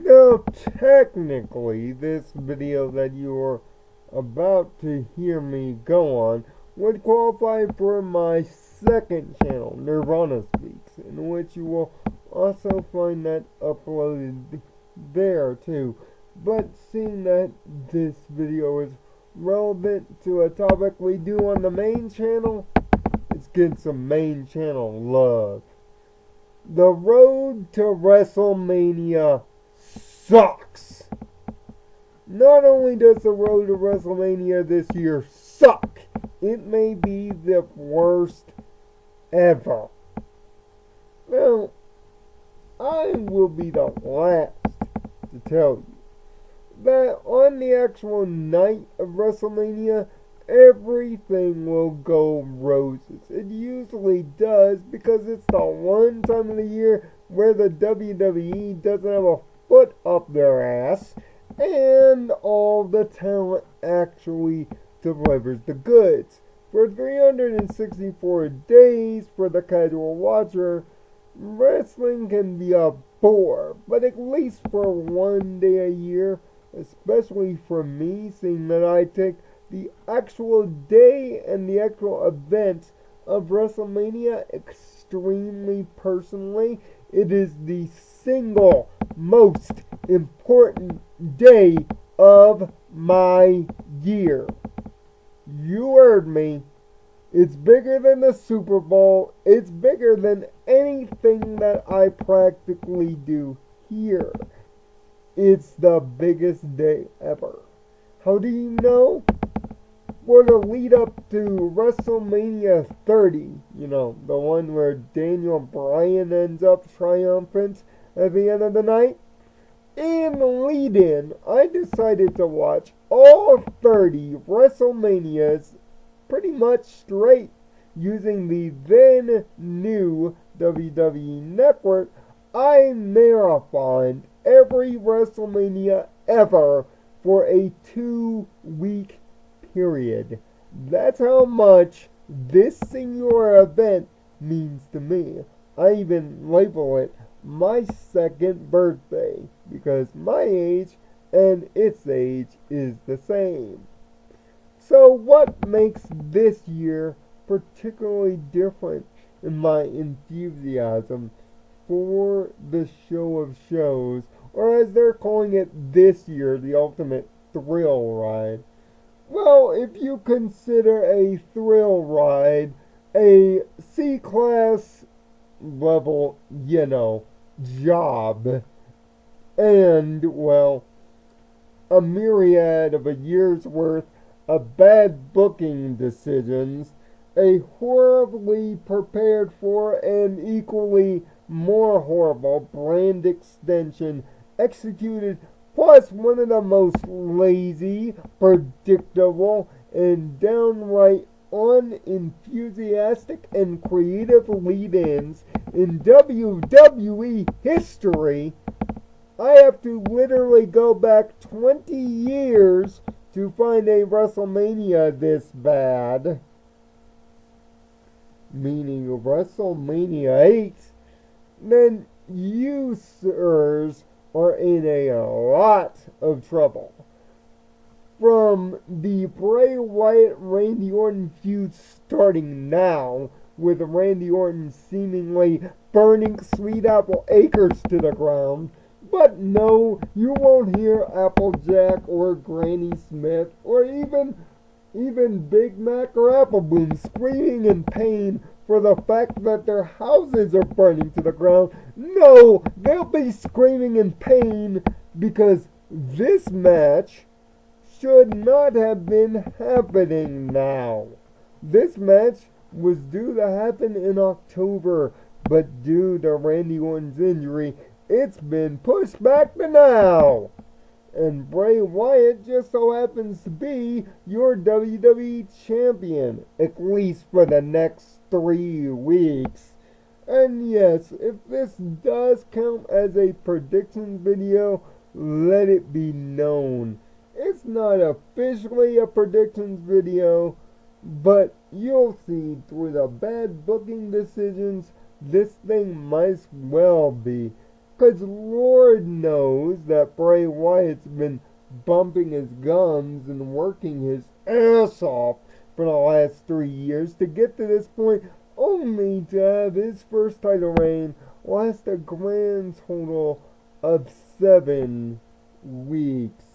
Now, technically, this video that you're about to hear me go on would qualify for my second channel, Nirvana Speaks, in which you will also find that uploaded there too. But seeing that this video is relevant to a topic we do on the main channel, let's get some main channel love. The road to WrestleMania sucks. Not only does the road to WrestleMania this year suck, it may be the worst ever. Now, I will be the last to tell you that on the actual night of WrestleMania, everything will go roses. It usually does because it's the one time of the year where the WWE doesn't have a foot up their ass and all the talent actually delivers the goods. For 364 days for the casual watcher, wrestling can be a bore, but at least for one day a year, especially for me, seeing that I take the actual day and the actual event of WrestleMania extremely personally, it is the single most important day of my year. You heard me. It's bigger than the Super Bowl. It's bigger than anything that I practically do here. It's the biggest day ever. How do you know? For the lead up to WrestleMania 30, the one where Daniel Bryan ends up triumphant at the end of the night. In the lead in, I decided to watch all 30 WrestleManias pretty much straight using the then new WWE Network. I marathoned every WrestleMania ever for a 2-week period. That's how much this singular event means to me. I even label it my second birthday because my age and its age is the same. So what makes this year particularly different in my enthusiasm for the show of shows, or as they're calling it this year, the ultimate thrill ride? Well, if you consider a thrill ride a C-class level, job, and, well, a myriad of a year's worth of bad booking decisions, a horribly prepared for and equally more horrible brand extension executed, plus one of the most lazy, predictable, and downright unenthusiastic and creative lead-ins in WWE history, I have to literally go back 20 years to find a WrestleMania this bad. Meaning WrestleMania 8, then you, sirs, are in a lot of trouble. From the Bray Wyatt-Randy Orton feud starting now, with Randy Orton seemingly burning Sweet Apple Acres to the ground, but no, you won't hear Applejack or Granny Smith or even Big Mac or Appleboom screaming in pain for the fact that their houses are burning to the ground. No, they'll be screaming in pain because this match should not have been happening now. This match was due to happen in October, but due to Randy Orton's injury, it's been pushed back to now. And Bray Wyatt just so happens to be your WWE champion, at least for the next 3 weeks. And yes, if this does count as a prediction video, let it be known. It's not officially a predictions video, but you'll see through the bad booking decisions, this thing might as well be. Because Lord knows that Bray Wyatt's been bumping his gums and working his ass off for the last 3 years to get to this point, only to have his first title reign last a grand total of 7 weeks.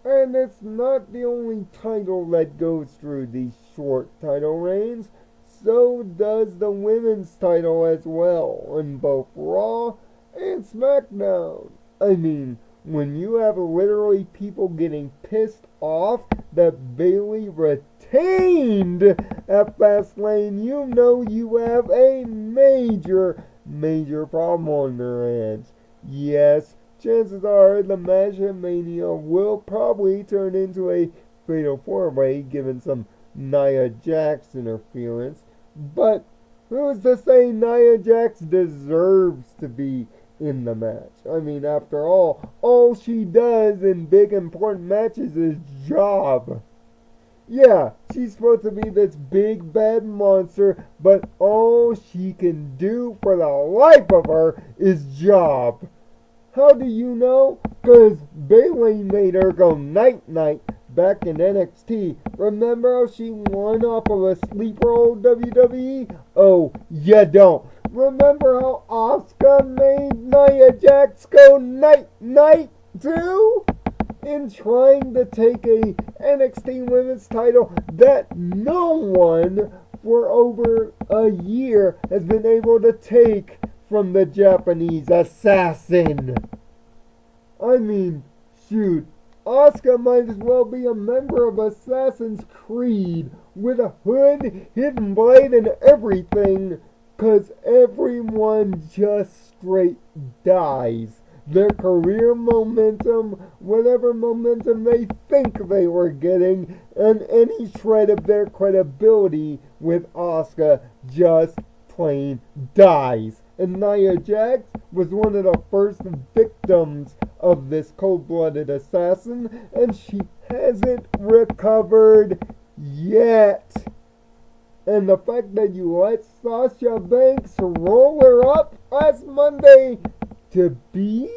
And it's not the only title that goes through these short title reigns. So does the women's title as well on both Raw and SmackDown. I mean, when you have literally people getting pissed off that Bayley retained at Fastlane, you know you have a major problem on their hands. Yes, chances are the match at Mania will probably turn into a fatal 4-way given some Nia Jax interference. But who's to say Nia Jax deserves to be in the match? I mean, after all she does in big important matches is job. Yeah, she's supposed to be this big bad monster, but all she can do for the life of her is job. How do you know? 'Cause Bayley made her go night-night back in NXT. Remember how she won off of a sleeper old WWE? Oh, you don't. Remember how Asuka made Nia Jax go night-night too? In trying to take a NXT women's title that no one for over a year has been able to take from the Japanese assassin. I mean, shoot, Asuka might as well be a member of Assassin's Creed with a hood, hidden blade, and everything, 'cause everyone just straight dies. Their career momentum, whatever momentum they think they were getting, and any shred of their credibility with Asuka just plain dies. And Nia Jax was one of the first victims of this cold-blooded assassin, and she hasn't recovered yet. And the fact that you let Sasha Banks roll her up last Monday to be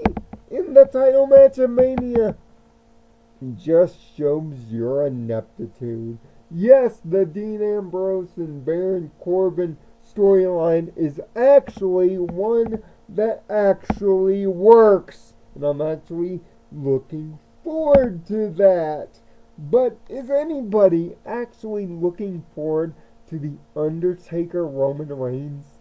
in the title match at Mania just shows your ineptitude. Yes, the Dean Ambrose and Baron Corbin storyline is actually one that actually works. And I'm actually looking forward to that. But is anybody actually looking forward to the Undertaker Roman Reigns?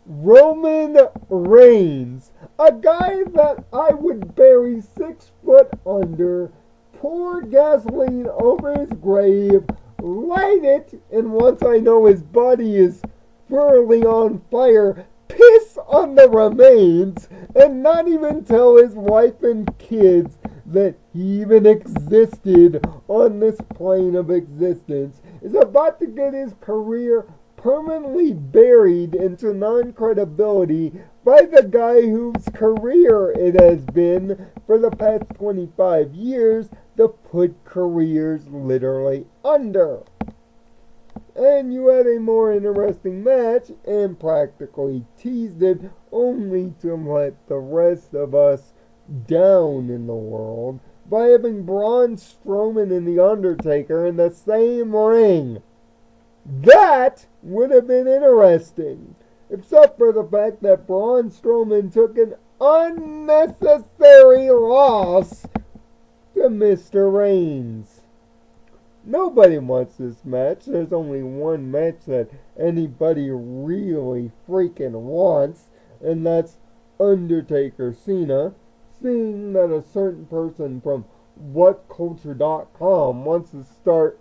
Roman Reigns, a guy that I would bury 6 foot under, pour gasoline over his grave, light it, and once I know his body is thoroughly on fire, piss on the remains, and not even tell his wife and kids that he even existed on this plane of existence, is about to get his career permanently buried into non-credibility by the guy whose career it has been for the past 25 years to put careers literally under. And you had a more interesting match and practically teased it only to let the rest of us down in the world by having Braun Strowman and The Undertaker in the same ring. That would have been interesting, except for the fact that Braun Strowman took an unnecessary loss to Mr. Reigns. Nobody wants this match. There's only one match that anybody really freaking wants, and that's Undertaker Cena, seeing that a certain person from WhatCulture.com wants to start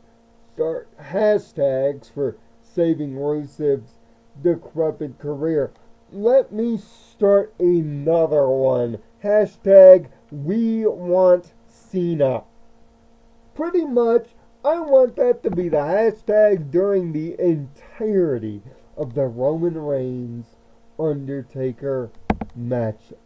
hashtags for saving Rusev's decrepit career. Let me start another one. Hashtag We Want Cena. Pretty much, I want that to be the hashtag during the entirety of the Roman Reigns Undertaker matchup.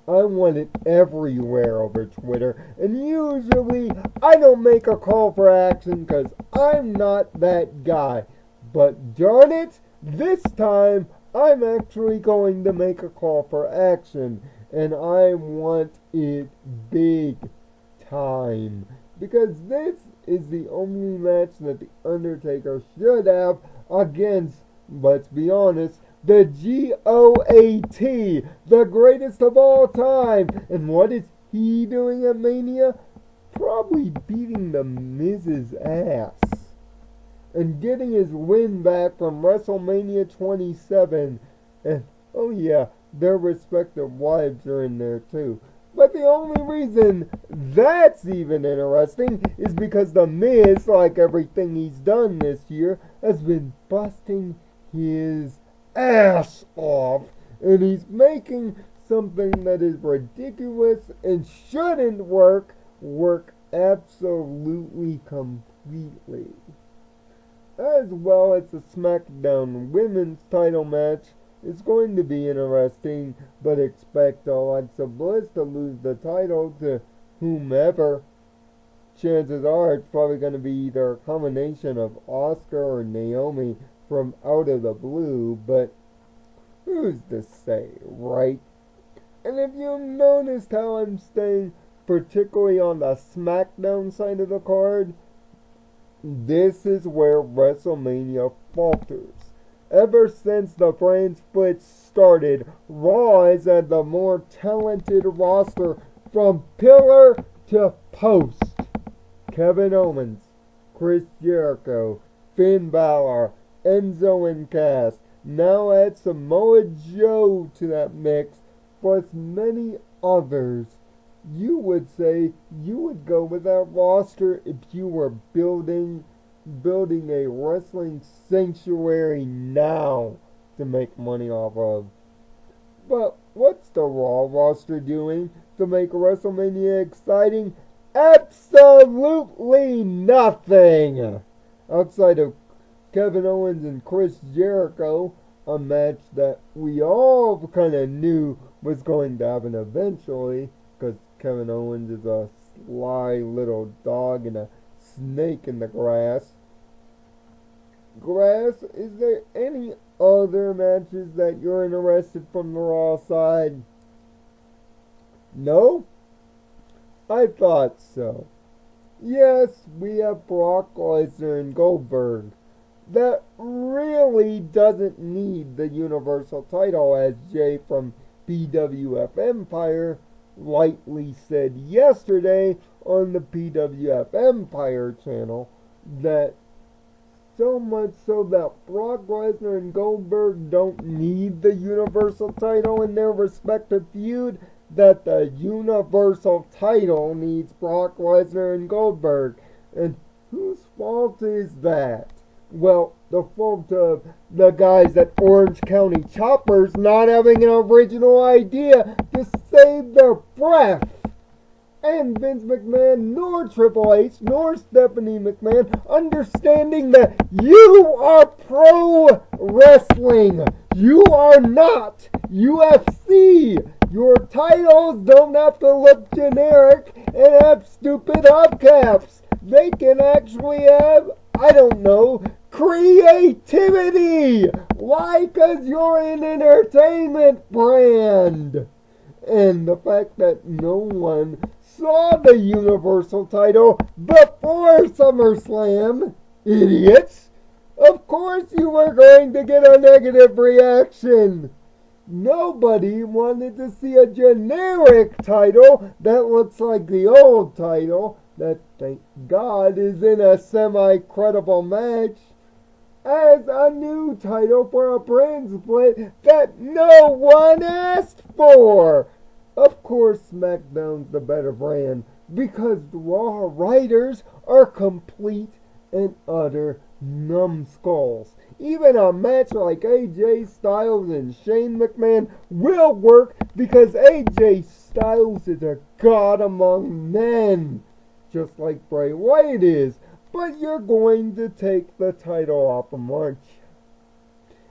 I want it everywhere over Twitter, and usually I don't make a call for action because I'm not that guy. But darn it, this time I'm actually going to make a call for action, and I want it big time. Because this is the only match that The Undertaker should have against, let's be honest, the GOAT, the greatest of all time. And what is he doing at Mania? Probably beating the Miz's ass and getting his win back from WrestleMania 27. And, oh yeah, their respective wives are in there too. But the only reason that's even interesting is because the Miz, like everything he's done this year, has been busting his ass off. And he's making something that is ridiculous and shouldn't work absolutely completely. As well as the SmackDown Women's title match is going to be interesting, but expect Alexa Bliss to lose the title to whomever. Chances are it's probably going to be either a combination of Asuka or Naomi from out of the blue, but who's to say, right? And if you've noticed how I'm staying particularly on the SmackDown side of the card, this is where WrestleMania falters. Ever since the brand split started, Raw has had the more talented roster from pillar to post. Kevin Owens, Chris Jericho, Finn Balor, Enzo and Cass. Now add Samoa Joe to that mix, plus many others. You would say you would go with that roster if you were building a wrestling sanctuary now to make money off of. But what's the Raw roster doing to make WrestleMania exciting? Absolutely nothing! Outside of Kevin Owens and Chris Jericho, a match that we all kind of knew was going to happen eventually, because Kevin Owens is a sly little dog and a snake in the grass. Is there any other matches that you're interested from the Raw side? No? I thought so. Yes, we have Brock Lesnar and Goldberg. That really doesn't need the Universal title, as Jay from PWF Empire lightly said yesterday on the PWF Empire channel, that so much so that Brock Lesnar and Goldberg don't need the Universal title in their respective feud, that the Universal title needs Brock Lesnar and Goldberg. And whose fault is that? Well, the fault of the guys at Orange County Choppers not having an original idea to save their breath. And Vince McMahon, nor Triple H, nor Stephanie McMahon understanding that you are pro wrestling. You are not UFC. Your titles don't have to look generic and have stupid hubcaps. They can actually have, I don't know, creativity. Why? Because you're an entertainment brand. And the fact that no one saw the Universal title before SummerSlam, idiots. Of course you were going to get a negative reaction. Nobody wanted to see a generic title that looks like the old title, that thank God is in a semi-credible match, as a new title for a brand split that no one asked for. Of course, SmackDown's the better brand because the Raw writers are complete and utter numbskulls. Even a match like AJ Styles and Shane McMahon will work because AJ Styles is a god among men, just like Bray Wyatt is. But you're going to take the title off him, aren't you?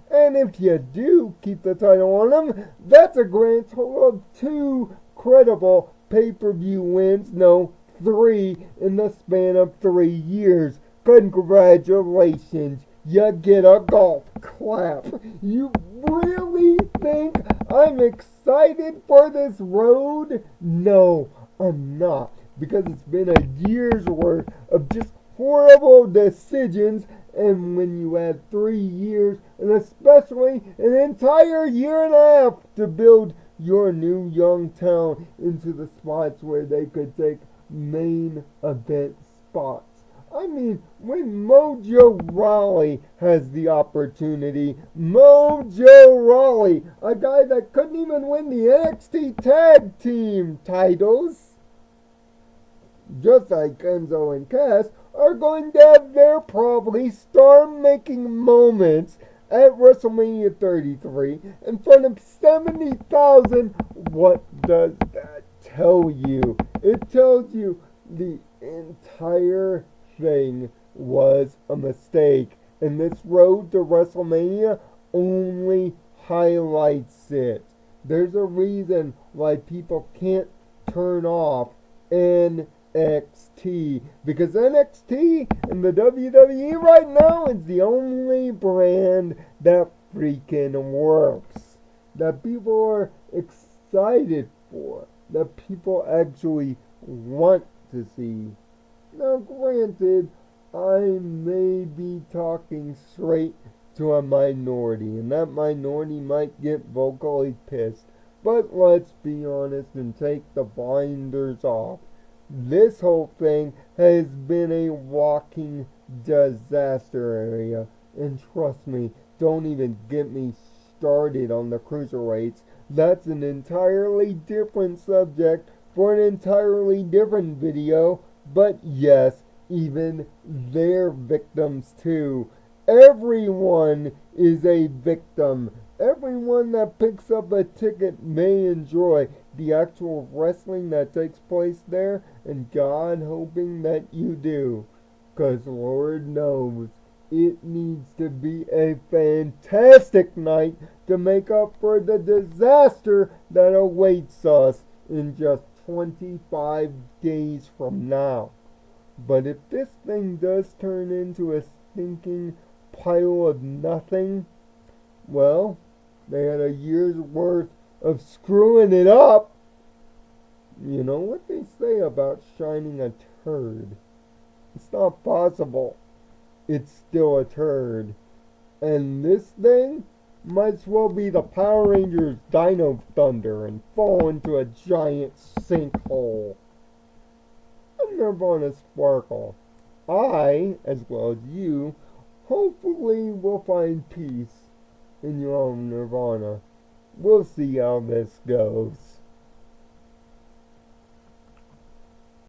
And if you do keep the title on him, that's a grand total of 2 credible pay-per-view wins. No, 3 in the span of 3 years. Congratulations. You get a golf clap. You really think I'm excited for this road? No, I'm not. Because it's been a year's worth of just horrible decisions, and when you add 3 years, and especially an entire year and a half to build your new young town into the spots where they could take main event spots. I mean, when Mojo Rawley has the opportunity, Mojo Rawley, a guy that couldn't even win the NXT Tag Team titles, just like Enzo and Cass, are going to have their probably star-making moments at WrestleMania 33 in front of 70,000. What does that tell you? It tells you the entire thing was a mistake, and this road to WrestleMania only highlights it. There's a reason why people can't turn off NXT, because NXT and the WWE right now is the only brand that freaking works, that people are excited for, that people actually want to see. Now, granted, I may be talking straight to a minority, and that minority might get vocally pissed, but let's be honest and take the blinders off. This whole thing has been a walking disaster area, and trust me, don't even get me started on the cruiserweights. That's an entirely different subject for an entirely different video. But yes, even they're victims too. Everyone is a victim. Everyone that picks up a ticket may enjoy the actual wrestling that takes place there, and God hoping that you do. 'Cause Lord knows, it needs to be a fantastic night to make up for the disaster that awaits us in just 25 days from now. But if this thing does turn into a stinking pile of nothing, well, they had a year's worth of screwing it up. You know what they say about shining a turd? It's not possible. It's still a turd. And this thing might as well be the Power Rangers Dino Thunder and fall into a giant sinkhole. I'm Nirvana Sparkle. I, as well as you, hopefully will find peace in your own Nirvana. We'll see how this goes.